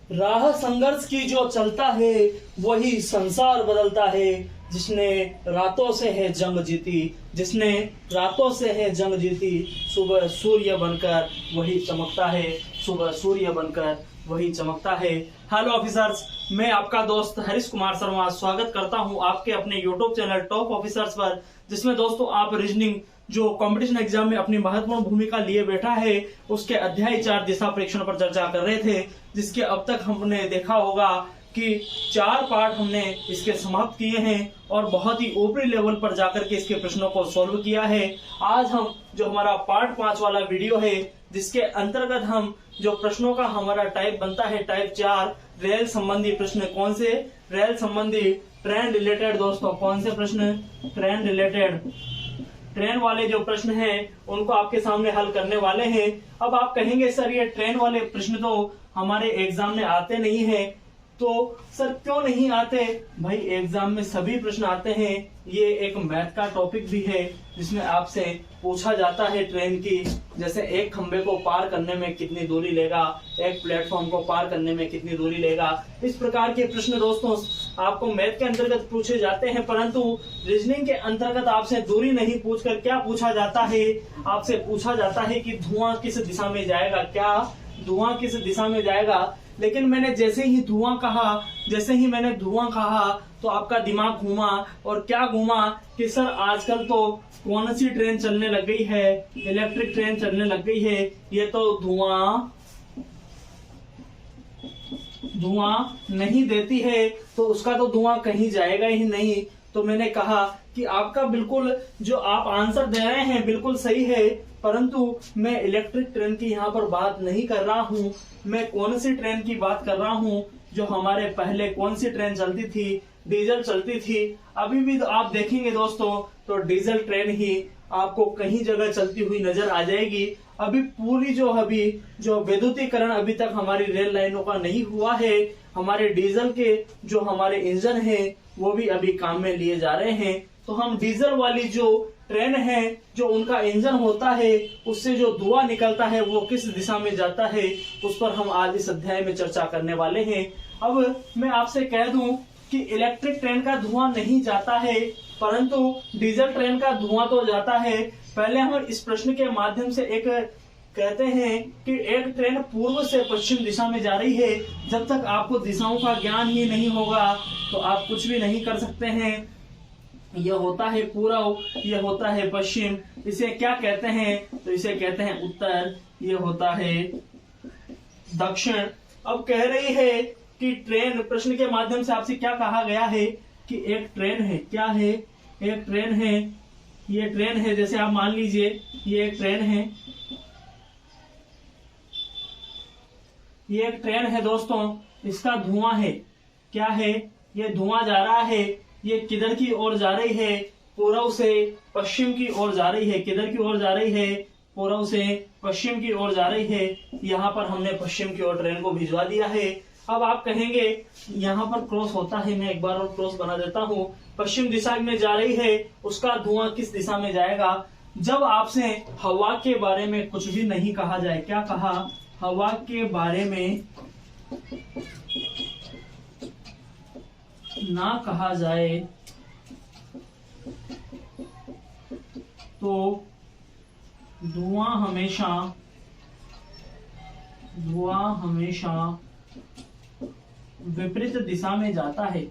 राह संघर्ष की जो चलता है वही संसार बदलता है। जिसने रातों से है जंग जीती, जिसने रातों से है जंग जीती, सुबह सूर्य बनकर वही चमकता है, सुबह सूर्य बनकर वही चमकता है। हेलो ऑफिसर्स, मैं आपका दोस्त हरीश कुमार शर्मा स्वागत करता हूं आपके अपने यूट्यूब चैनल टॉप ऑफिसर्स पर, जिसमें दोस्तों आप रीजनिंग जो कंपटीशन एग्जाम में अपनी महत्वपूर्ण भूमिका लिए बैठा है उसके अध्याय 4 दिशा परीक्षण पर चर्चा कर रहे थे, जिसके अब तक हमने देखा होगा कि 4 पार्ट हमने इसके समाप्त किए हैं और बहुत ही ऊपरी लेवल पर जाकर के इसके प्रश्नों को सॉल्व किया है। आज हम जो हमारा पार्ट 5 वाला वीडियो है, जिसके अंतर्गत हम जो प्रश्नों का हमारा टाइप बनता है टाइप 4, रेल संबंधी प्रश्न कौन से, रेल संबंधी ट्रेन रिलेटेड दोस्तों कौन से प्रश्न, ट्रेन रिलेटेड ट्रेन वाले जो प्रश्न हैं उनको आपके सामने हल करने वाले हैं। अब आप कहेंगे सर ये ट्रेन वाले प्रश्न तो हमारे एग्जाम में आते नहीं हैं, तो सर क्यों नहीं आते? भाई एग्जाम में सभी प्रश्न आते हैं। ये एक मैथ का टॉपिक भी है जिसमें आपसे पूछा जाता है ट्रेन की, जैसे एक खंबे को पार करने में कितनी दूरी लेगा, एक प्लेटफॉर्म को पार करने में कितनी दूरी लेगा। इस प्रकार के प्रश्न दोस्तों आपको मैथ के अंतर्गत पूछे जाते हैं, परंतु रीजनिंग के अंतर्गत आपसे दूरी नहीं पूछकर क्या पूछा जाता है, आपसे पूछा जाता है कि धुआं किस दिशा में जाएगा, क्या धुआं किस दिशा में जाएगा। लेकिन मैंने जैसे ही धुआं कहा, जैसे ही मैंने धुआं कहा तो आपका दिमाग घूमा, और क्या घूमा कि सर आजकल तो कौन सी ट्रेन चलने लग गई है, इलेक्ट्रिक ट्रेन चलने लग गई है, ये तो धुआं नहीं देती है, तो उसका तो धुआं कहीं जाएगा ही नहीं। तो मैंने कहा कि आपका बिल्कुल जो आप आंसर दे रहे हैं बिल्कुल सही है, परंतु मैं इलेक्ट्रिक ट्रेन की यहाँ पर बात नहीं कर रहा हूँ। मैं कौन सी ट्रेन की बात कर रहा हूँ, जो हमारे पहले कौन सी ट्रेन चलती थी, डीजल चलती थी। अभी भी तो आप देखेंगे दोस्तों तो डीजल ट्रेन ही आपको कहीं जगह चलती हुई नजर आ जाएगी। अभी पूरी जो विद्युतीकरण अभी तक हमारी रेल लाइनों का नहीं हुआ है। हमारे डीजल के जो हमारे इंजन है वो भी अभी काम में लिए जा रहे हैं। तो हम डीजल वाली जो ट्रेन है, जो उनका इंजन होता है, उससे जो धुआं निकलता है वो किस दिशा में जाता है, उस पर हम आज इस अध्याय में चर्चा करने वाले हैं। अब मैं आपसे कह दूं कि इलेक्ट्रिक ट्रेन का धुआं नहीं जाता है, परंतु डीजल ट्रेन का धुआं तो जाता है। पहले हम इस प्रश्न के माध्यम से एक कहते हैं कि एक ट्रेन पूर्व से पश्चिम दिशा में जा रही है। जब तक आपको दिशाओं का ज्ञान ही नहीं होगा तो आप कुछ भी नहीं कर सकते हैं। यह होता है पूर्व, यह होता है पश्चिम। इसे क्या कहते हैं? तो इसे कहते हैं उत्तर, यह होता है दक्षिण। अब कह रही है कि ट्रेन, प्रश्न के माध्यम से आपसे क्या कहा गया है कि एक ट्रेन है, क्या है, एक ट्रेन है, ये ट्रेन है, जैसे आप मान लीजिए ये एक ट्रेन है, ये एक ट्रेन है दोस्तों, इसका धुआं है, क्या है, ये धुआं जा रहा है, ये किधर की ओर जा रही है, पूर्व से पश्चिम की ओर जा रही है। किधर की ओर जा रही है? पूर्व से पश्चिम की ओर जा रही है। यहाँ पर हमने पश्चिम की ओर ट्रेन को भिजवा दिया है। अब आप कहेंगे यहाँ पर क्रॉस होता है, मैं एक बार और क्रॉस बना देता हूँ। पश्चिम दिशा में जा रही है, उसका धुआं किस दिशा में जाएगा? जब आपसे हवा के बारे में कुछ भी नहीं कहा जाए, क्या कहा, हवा के बारे में ना कहा जाए तो धुआं हमेशा विपरीत दिशा में जाता है।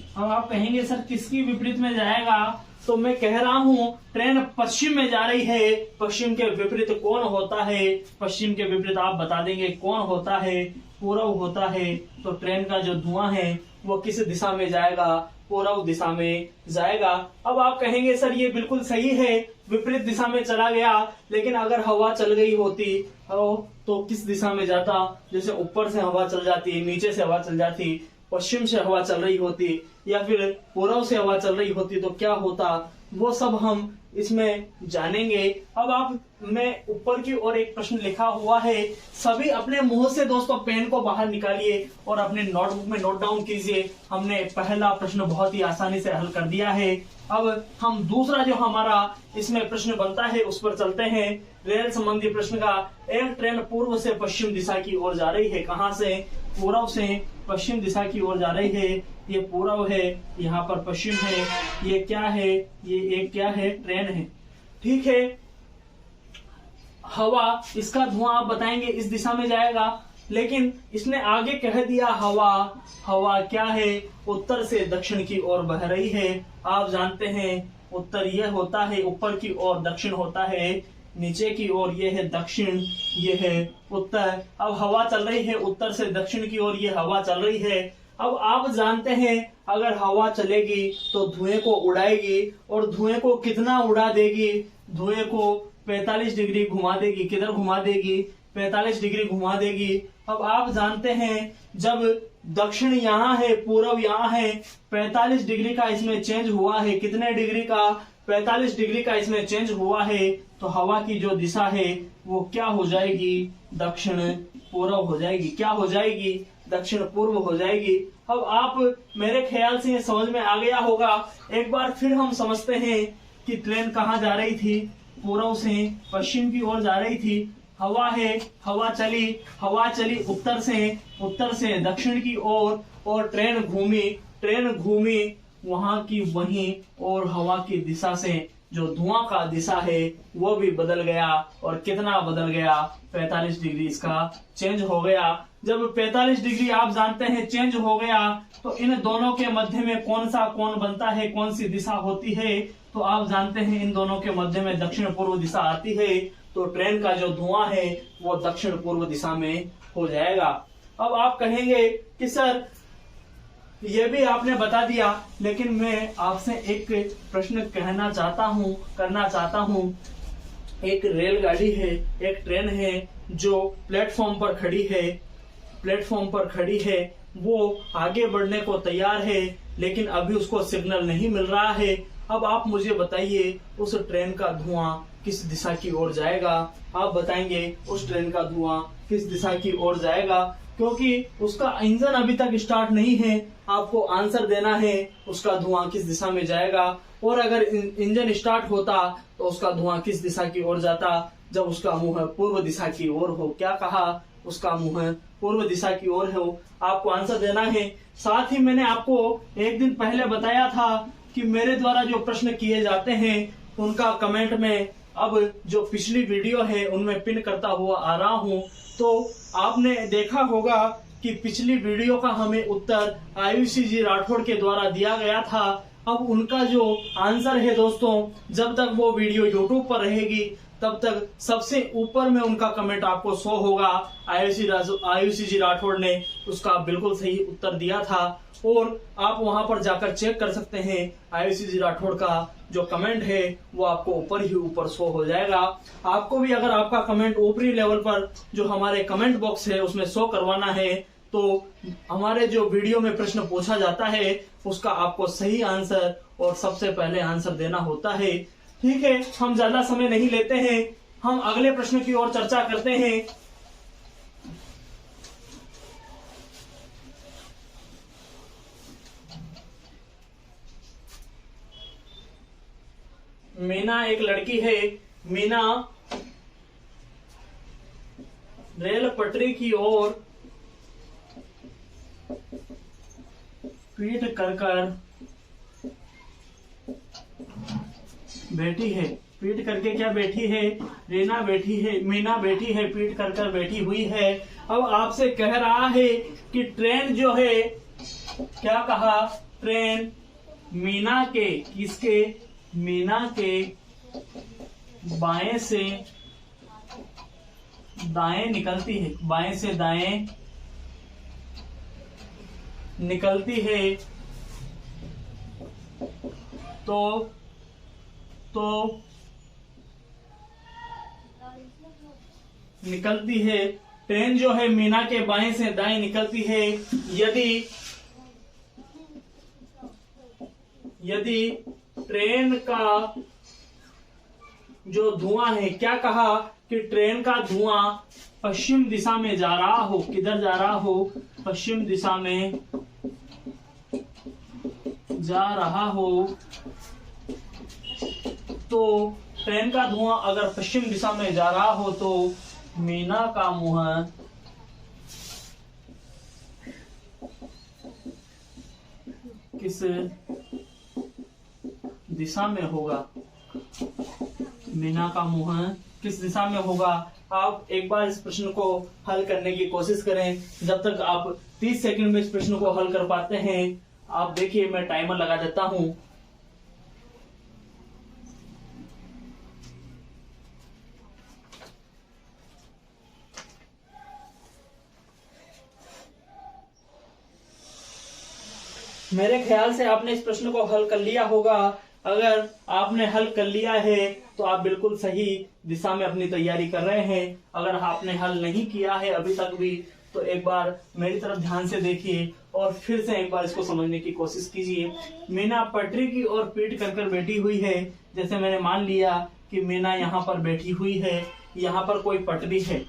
अब आप कहेंगे सर किसकी विपरीत में जाएगा? तो मैं कह रहा हूं ट्रेन पश्चिम में जा रही है, पश्चिम के विपरीत कौन होता है? पश्चिम के विपरीत आप बता देंगे कौन होता है? पूर्व होता है। तो ट्रेन का जो धुआं है वो किस दिशा में जाएगा? पूर्व दिशा में जाएगा। अब आप कहेंगे सर ये बिल्कुल सही है, विपरीत दिशा में चला गया, लेकिन अगर हवा चल गई होती तो किस दिशा में जाता? जैसे ऊपर से हवा चल जाती, नीचे से हवा चल जाती, पश्चिम से हवा चल रही होती या फिर पूर्व से हवा चल रही होती तो क्या होता? वो सब हम इसमें जानेंगे। अब मैं ऊपर की ओर एक प्रश्न लिखा हुआ है, सभी अपने मुंह से दोस्तों पेन को बाहर निकालिए और अपने नोटबुक में नोट डाउन कीजिए। हमने पहला प्रश्न बहुत ही आसानी से हल कर दिया है। अब हम दूसरा जो हमारा इसमें प्रश्न बनता है उस पर चलते हैं। रेल संबंधी प्रश्न का, एक ट्रेन पूर्व से पश्चिम दिशा की ओर जा रही है। कहां से? पूर्व से पश्चिम दिशा की ओर जा रही है। ये पूर्व है, यहाँ पर पश्चिम है। ये क्या है? ये एक क्या है? ट्रेन है। ठीक है। हवा, इसका धुआं आप बताएंगे इस दिशा में जाएगा, लेकिन इसने आगे कह दिया हवा क्या है? उत्तर से दक्षिण की ओर बह रही है। आप जानते हैं उत्तर यह होता है ऊपर की ओर, दक्षिण होता है नीचे की ओर। ये है दक्षिण, ये है उत्तर। अब हवा चल रही है उत्तर से दक्षिण की ओर, ये हवा चल रही है। अब आप जानते हैं अगर हवा चलेगी तो धुएं को उड़ाएगी, और धुएं को कितना उड़ा देगी? धुएं को 45 डिग्री घुमा देगी। किधर घुमा देगी? 45 डिग्री घुमा देगी। अब आप जानते हैं जब दक्षिण यहाँ है, पूर्व यहाँ है, 45 डिग्री का इसमें चेंज हुआ है। कितने डिग्री का? 45 डिग्री का इसमें चेंज हुआ है। तो हवा की जो दिशा है वो क्या हो जाएगी? दक्षिण पूर्व हो जाएगी। क्या हो जाएगी? दक्षिण पूर्व हो जाएगी। अब आप, मेरे ख्याल से ये समझ में आ गया होगा। एक बार फिर हम समझते हैं कि ट्रेन कहाँ जा रही थी? पूर्व से पश्चिम की ओर जा रही थी। हवा है, हवा चली उत्तर से दक्षिण की ओर, और ट्रेन घूमी वहां की वहीं, और हवा की दिशा से जो धुआं का दिशा है वो भी बदल गया। और कितना बदल गया? 45 डिग्री इसका चेंज हो गया। जब 45 डिग्री आप जानते हैं चेंज हो गया, तो इन दोनों के मध्य में कौन सा कोण बनता है? कौन सी दिशा होती है? तो आप जानते हैं इन दोनों के मध्य में दक्षिण पूर्व दिशा आती है। तो ट्रेन का जो धुआं है वो दक्षिण पूर्व दिशा में हो जाएगा। अब आप कहेंगे कि सर ये भी आपने बता दिया, लेकिन मैं आपसे एक प्रश्न करना चाहता हूँ। एक रेलगाड़ी है, एक ट्रेन है जो प्लेटफॉर्म पर खड़ी है। वो आगे बढ़ने को तैयार है, लेकिन अभी उसको सिग्नल नहीं मिल रहा है। अब आप मुझे बताइए उस ट्रेन का धुआं किस दिशा की ओर जाएगा? आप बताएंगे उस ट्रेन का धुआं किस दिशा की ओर जाएगा, क्योंकि उसका इंजन अभी तक स्टार्ट नहीं है। आपको आंसर देना है उसका धुआं किस दिशा में जाएगा। और अगर इंजन स्टार्ट होता तो उसका धुआं किस दिशा की ओर जाता? जब उसका मुंह पूर्व दिशा की ओर हो। क्या कहा? उसका मुंह पूर्व दिशा की ओर हो। आपको आंसर देना है। साथ ही मैंने आपको एक दिन पहले बताया था कि मेरे द्वारा जो प्रश्न किए जाते हैं उनका कमेंट में अब जो पिछली वीडियो है उनमें पिन करता हुआ आ रहा हूं। तो आपने देखा होगा कि पिछली वीडियो का हमें उत्तर आयुषी जी राठौड़ के द्वारा दिया गया था। अब उनका जो आंसर है दोस्तों, जब तक वो वीडियो YouTube पर रहेगी तब तक सबसे ऊपर में उनका कमेंट आपको शो होगा। आयुषी जी राठौड़ ने उसका बिल्कुल सही उत्तर दिया था, और आप वहां पर जाकर चेक कर सकते हैं। आयुषी जी राठौड़ का जो कमेंट है वो आपको ऊपर शो हो जाएगा। आपको भी अगर आपका कमेंट ऊपरी लेवल पर जो हमारे कमेंट बॉक्स है उसमें शो करवाना है, तो हमारे जो वीडियो में प्रश्न पूछा जाता है उसका आपको सही आंसर और सबसे पहले आंसर देना होता है। ठीक है, हम ज्यादा समय नहीं लेते हैं, हम अगले प्रश्न की ओर चर्चा करते हैं। मीना एक लड़की है। मीना रेल पटरी की ओर पीठ कर बैठी है। पीठ करके क्या बैठी है? मीना बैठी है, पीठ कर बैठी हुई है। अब आपसे कह रहा है कि ट्रेन जो है, क्या कहा? ट्रेन मीना के, किसके? मीना के बाएं से दाएं निकलती है। बाएं से दाएं निकलती है। तो निकलती है। ट्रेन जो है मीना के बाएं से दाएं निकलती है। यदि ट्रेन का जो धुआं है, क्या कहा? कि ट्रेन का धुआं पश्चिम दिशा में जा रहा हो। किधर जा रहा हो? पश्चिम दिशा में जा रहा हो। तो ट्रेन का धुआं अगर पश्चिम दिशा में जा रहा हो तो मीना का मुंह किस दिशा में होगा, मीना का मुंह किस दिशा में होगा। आप एक बार इस प्रश्न को हल करने की कोशिश करें। जब तक आप 30 सेकंड में इस प्रश्न को हल कर पाते हैं, आप देखिए मैं टाइमर लगा देता हूं। मेरे ख्याल से आपने इस प्रश्न को हल कर लिया होगा। अगर आपने हल कर लिया है तो आप बिल्कुल सही दिशा में अपनी तैयारी कर रहे हैं। अगर आपने हल नहीं किया है अभी तक भी तो एक बार मेरी तरफ ध्यान से देखिए और फिर से एक बार इसको समझने की कोशिश कीजिए। मीना पटरी की ओर पीठ कर बैठी हुई है। जैसे मैंने मान लिया कि मीना यहाँ पर बैठी हुई है, यहाँ पर कोई पटरी है,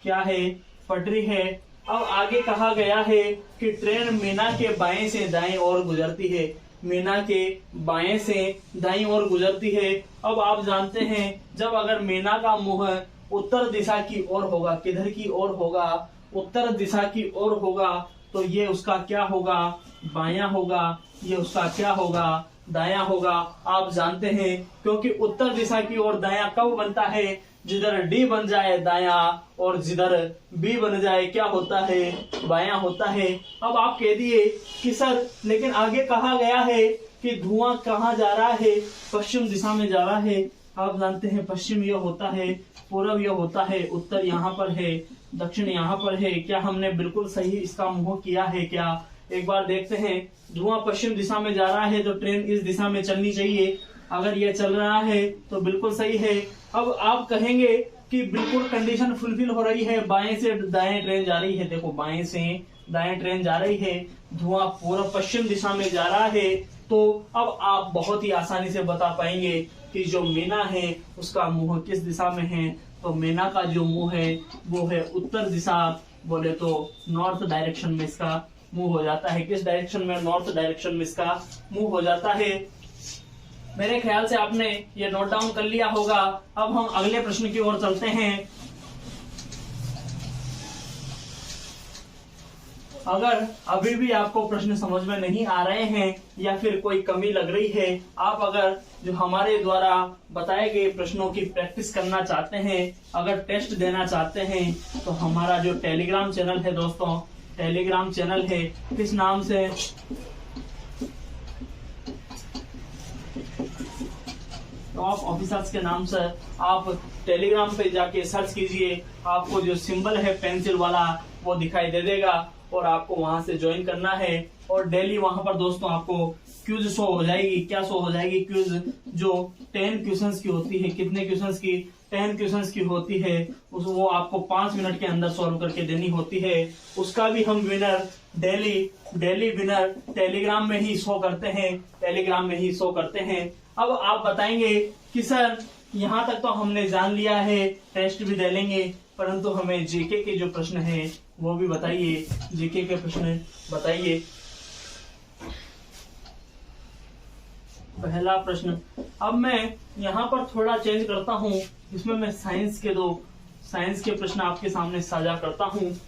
क्या है, पटरी है। अब आगे कहा गया है कि ट्रेन मीना के बाएं से दाएं ओर गुजरती है, मीना के बाएं से दाईं ओर गुजरती है। अब आप जानते हैं जब अगर मीना का मुंह उत्तर दिशा की ओर होगा, किधर की ओर होगा, उत्तर दिशा की ओर होगा, तो ये उसका क्या होगा, बायां होगा। ये उसका क्या होगा, दायां होगा। आप जानते हैं क्योंकि उत्तर दिशा की ओर दायां कब बनता है, जिधर डी बन जाए दायां और जिधर बी बन जाए क्या होता है, बायां होता है। अब आप कह दिए कि सर लेकिन आगे कहा गया है कि धुआं कहाँ जा रहा है, पश्चिम दिशा में जा रहा है। आप जानते हैं पश्चिम यह होता है, पूर्व यह होता है, उत्तर यहाँ पर है, दक्षिण यहाँ पर है। क्या हमने बिल्कुल सही इसका मुंह किया है क्या? एक बार देखते हैं। धुआं पश्चिम दिशा में जा रहा है तो ट्रेन इस दिशा में चलनी चाहिए। अगर ये चल रहा है तो बिल्कुल सही है। अब आप कहेंगे कि बिल्कुल कंडीशन फुलफिल हो रही है, बाएं से दाएं ट्रेन जा रही है। देखो बाएं से दाएं ट्रेन जा रही है, धुआं पूर्व पश्चिम दिशा में जा रहा है। तो अब आप बहुत ही आसानी से बता पाएंगे कि जो मीना है उसका मुंह किस दिशा में है। तो मीना का जो मुंह है वो है उत्तर दिशा, बोले तो नॉर्थ डायरेक्शन में इसका मुंह हो जाता है। किस डायरेक्शन में? नॉर्थ डायरेक्शन में इसका मुंह हो जाता है। मेरे ख्याल से आपने ये नोट डाउन कर लिया होगा। अब हम अगले प्रश्न की ओर चलते हैं। अगर अभी भी आपको प्रश्न समझ में नहीं आ रहे हैं या फिर कोई कमी लग रही है, आप अगर जो हमारे द्वारा बताए गए प्रश्नों की प्रैक्टिस करना चाहते हैं, अगर टेस्ट देना चाहते हैं, तो हमारा जो टेलीग्राम चैनल है दोस्तों, टेलीग्राम चैनल है, किस नाम से? टॉप ऑफिसर्स के नाम से आप टेलीग्राम पे जाके सर्च कीजिए। आपको जो सिंबल है पेंसिल वाला वो दिखाई दे देगा और आपको वहां से ज्वाइन करना है। और डेली वहां पर दोस्तों आपको क्विज शो हो जाएगी। क्या शो हो जाएगी? क्विज, जो 10 क्वेश्चंस की होती है। कितने क्वेश्चंस की? 10 क्वेश्चंस की होती है। वो आपको 5 मिनट के अंदर सॉल्व करके देनी होती है। उसका भी हम विनर डेली विनर टेलीग्राम में ही शो करते हैं, टेलीग्राम में ही शो करते हैं। अब आप बताएंगे कि सर यहाँ तक तो हमने जान लिया है, टेस्ट भी दे लेंगे, परंतु हमें जीके के जो प्रश्न है वो भी बताइए। जीके के प्रश्न बताइए। पहला प्रश्न, अब मैं यहाँ पर थोड़ा चेंज करता हूँ, इसमें मैं साइंस के प्रश्न आपके सामने साझा करता हूँ।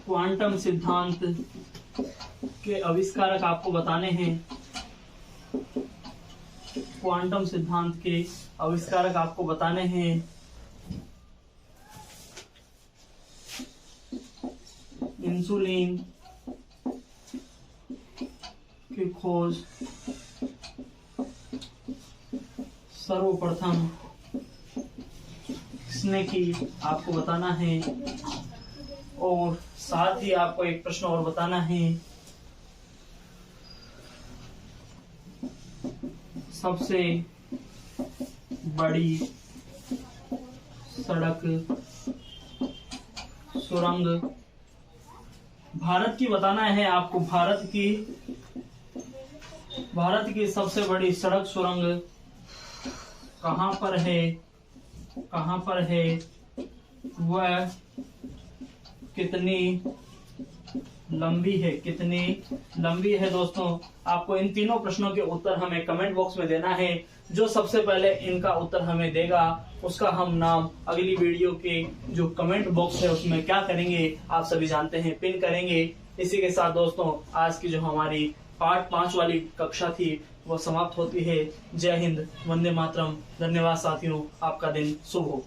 क्वांटम सिद्धांत के आविष्कारक आपको बताने हैं। क्वांटम सिद्धांत के आविष्कारक आपको बताने हैं। इंसुलिन की खोज सर्वप्रथम किसने की आपको बताना है। और साथ ही आपको एक प्रश्न और बताना है, सबसे बड़ी सड़क सुरंग भारत की बताना है आपको। भारत की सबसे बड़ी सड़क सुरंग कहाँ पर है, वह कितनी लंबी है, कितनी लंबी है दोस्तों। आपको इन तीनों प्रश्नों के उत्तर हमें कमेंट बॉक्स में देना है। जो सबसे पहले इनका उत्तर हमें देगा उसका हम नाम अगली वीडियो के जो कमेंट बॉक्स है उसमें क्या करेंगे, आप सभी जानते हैं, पिन करेंगे। इसी के साथ दोस्तों आज की जो हमारी पार्ट 5 वाली कक्षा थी वो समाप्त होती है। जय हिंद, वंदे मातरम। धन्यवाद साथियों, आपका दिन शुभ हो।